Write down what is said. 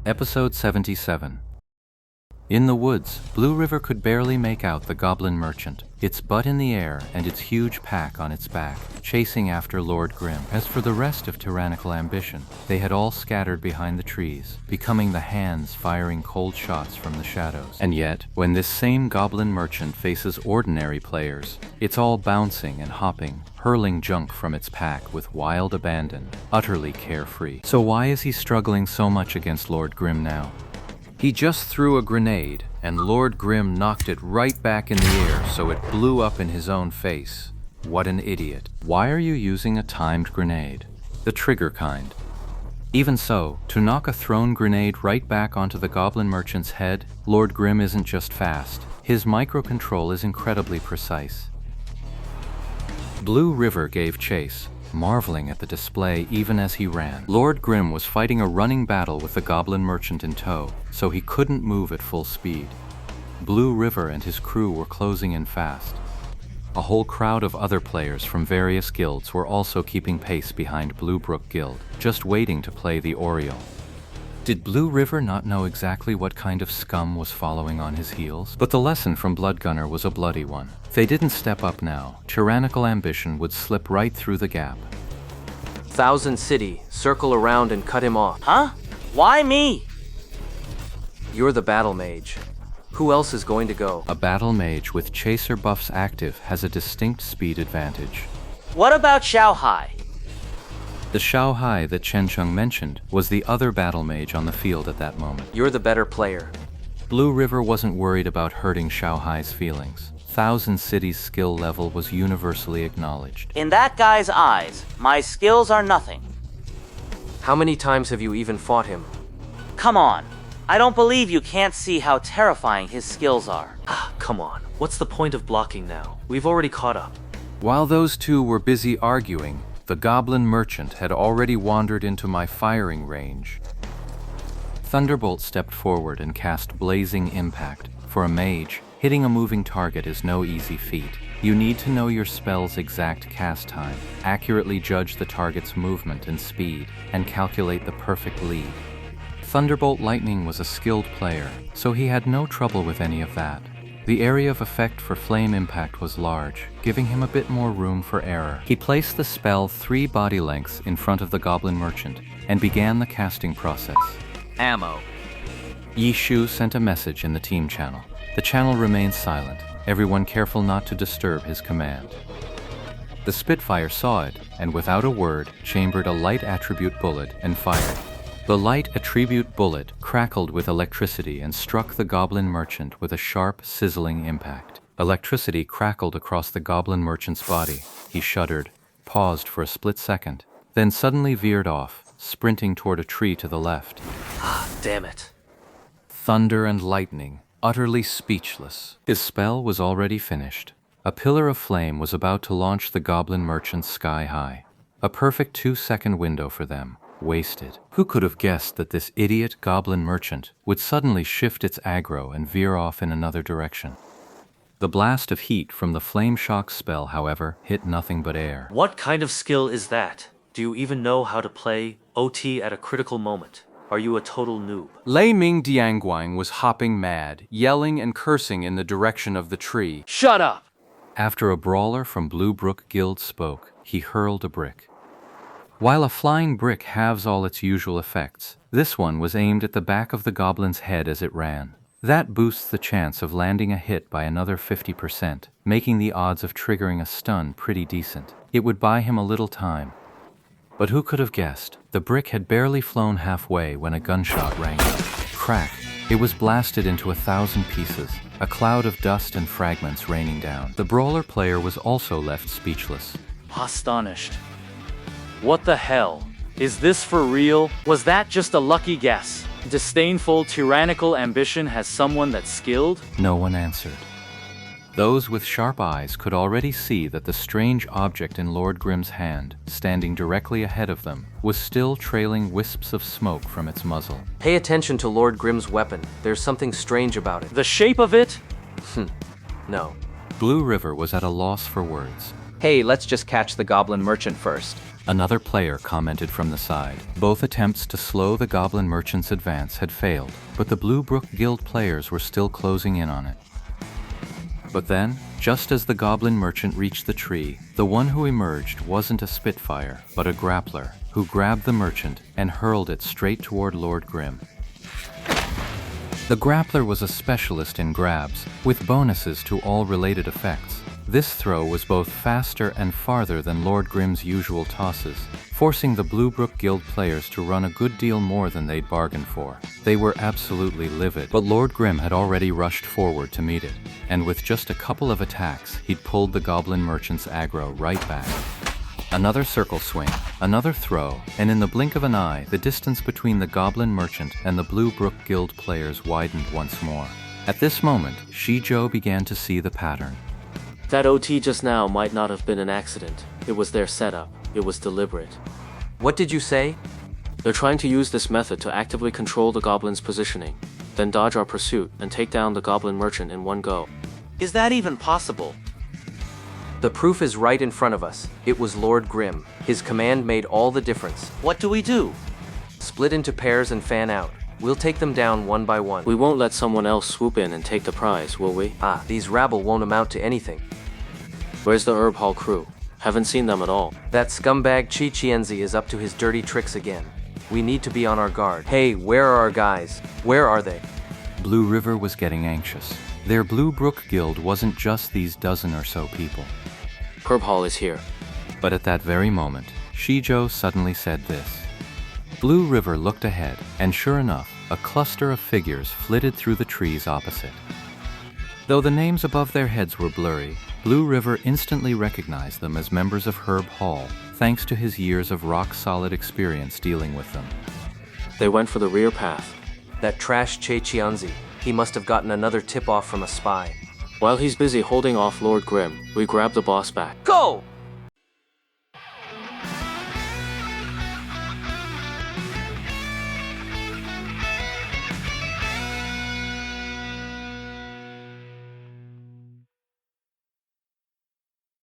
Episode 77. In the woods, Blue River could barely make out the goblin merchant, its butt in the air and its huge pack on its back, chasing after Lord Grim. As for the rest of Tyrannical Ambition, they had all scattered behind the trees, becoming the hands firing cold shots from the shadows. And yet, when this same goblin merchant faces ordinary players, it's all bouncing and hopping, hurling junk from its pack with wild abandon, utterly carefree. So why is he struggling so much against Lord Grim now? He just threw a grenade, and Lord Grim knocked it right back in the air so it blew up in his own face. What an idiot. Why are you using a timed grenade? The trigger kind. Even so, to knock a thrown grenade right back onto the goblin merchant's head, Lord Grim isn't just fast. His microcontrol is incredibly precise. Blue River gave chase, marveling at the display even as he ran. Lord Grim was fighting a running battle with the goblin merchant in tow, so he couldn't move at full speed. Blue River and his crew were closing in fast. A whole crowd of other players from various guilds were also keeping pace behind Bluebrook Guild, just waiting to play the Oriole. Did Blue River not know exactly what kind of scum was following on his heels? But the lesson from Bloodgunner was a bloody one. If they didn't step up now, Tyrannical Ambition would slip right through the gap. Thousand City, circle around and cut him off. Huh? Why me? You're the battle mage. Who else is going to go? A battle mage with chaser buffs active has a distinct speed advantage. What about Xiao Hai? The Xiao Hai that Chen Chung mentioned was the other battle mage on the field at that moment. You're the better player. Blue River wasn't worried about hurting Xiao Hai's feelings. Thousand City's skill level was universally acknowledged. In that guy's eyes, my skills are nothing. How many times have you even fought him? Come on. I don't believe you can't see how terrifying his skills are. Come on, what's the point of blocking now? We've already caught up. While those two were busy arguing, the goblin merchant had already wandered into my firing range. Thunderbolt stepped forward and cast Blazing Impact. For a mage, hitting a moving target is no easy feat. You need to know your spell's exact cast time, accurately judge the target's movement and speed, and calculate the perfect lead. Thunderbolt Lightning was a skilled player, so he had no trouble with any of that. The area of effect for Flame Impact was large, giving him a bit more room for error. He placed the spell 3 body lengths in front of the goblin merchant and began the casting process. Ammo. Yishu sent a message in the team channel. The channel remained silent, everyone careful not to disturb his command. The Spitfire saw it, and without a word, chambered a light attribute bullet and fired. The light attribute bullet crackled with electricity and struck the goblin merchant with a sharp, sizzling impact. Electricity crackled across the goblin merchant's body. He shuddered, paused for a split second, then suddenly veered off, sprinting toward a tree to the left. Damn it. Thunder and lightning, utterly speechless. His spell was already finished. A pillar of flame was about to launch the goblin merchant sky high. A perfect 2-second window for them. Wasted. Who could have guessed that this idiot goblin merchant would suddenly shift its aggro and veer off in another direction? The blast of heat from the Flame Shock spell, however, hit nothing but air. What kind of skill is that? Do you even know how to play OT at a critical moment? Are you a total noob? Lei Ming Dianguang was hopping mad, yelling and cursing in the direction of the tree. Shut up! After a brawler from Bluebrook Guild spoke, he hurled a brick. While a flying brick halves all its usual effects, this one was aimed at the back of the goblin's head as it ran. That boosts the chance of landing a hit by another 50%, making the odds of triggering a stun pretty decent. It would buy him a little time. But who could have guessed? The brick had barely flown halfway when a gunshot rang out. Crack! It was blasted into 1,000 pieces, a cloud of dust and fragments raining down. The brawler player was also left speechless. Astonished. What the hell? Is this for real? Was that just a lucky guess? Disdainful, tyrannical ambition has someone that's skilled? No one answered. Those with sharp eyes could already see that the strange object in Lord Grim's hand, standing directly ahead of them, was still trailing wisps of smoke from its muzzle. Pay attention to Lord Grim's weapon. There's something strange about it. The shape of it? No. Blue River was at a loss for words. Hey, let's just catch the goblin merchant first. Another player commented from the side. Both attempts to slow the goblin merchant's advance had failed, but the Blue Brook Guild players were still closing in on it. But then, just as the goblin merchant reached the tree, the one who emerged wasn't a Spitfire, but a grappler, who grabbed the merchant and hurled it straight toward Lord Grim. The grappler was a specialist in grabs, with bonuses to all related effects. This throw was both faster and farther than Lord Grim's usual tosses, forcing the Blue Brook Guild players to run a good deal more than they'd bargained for. They were absolutely livid, but Lord Grim had already rushed forward to meet it, and with just a couple of attacks, he'd pulled the goblin merchant's aggro right back. Another circle swing, another throw, and in the blink of an eye, the distance between the goblin merchant and the Blue Brook Guild players widened once more. At this moment, Shijo began to see the pattern. That OT just now might not have been an accident. It was their setup. It was deliberate. What did you say? They're trying to use this method to actively control the goblin's positioning, then dodge our pursuit and take down the goblin merchant in one go. Is that even possible? The proof is right in front of us. It was Lord Grim. His command made all the difference. What do we do? Split into pairs and fan out. We'll take them down one by one. We won't let someone else swoop in and take the prize, will we? These rabble won't amount to anything. Where's the Herb Hall crew? Haven't seen them at all. That scumbag Chi-Chienzi is up to his dirty tricks again. We need to be on our guard. Hey, where are our guys? Where are they? Blue River was getting anxious. Their Blue Brook Guild wasn't just these dozen or so people. Herb Hall is here. But at that very moment, Shijo suddenly said this. Blue River looked ahead, and sure enough, a cluster of figures flitted through the trees opposite. Though the names above their heads were blurry, Blue River instantly recognized them as members of Herb Hall, thanks to his years of rock-solid experience dealing with them. They went for the rear path. That trash Chi-Chienzi. He must have gotten another tip-off from a spy. While he's busy holding off Lord Grim, we grab the boss back. Go!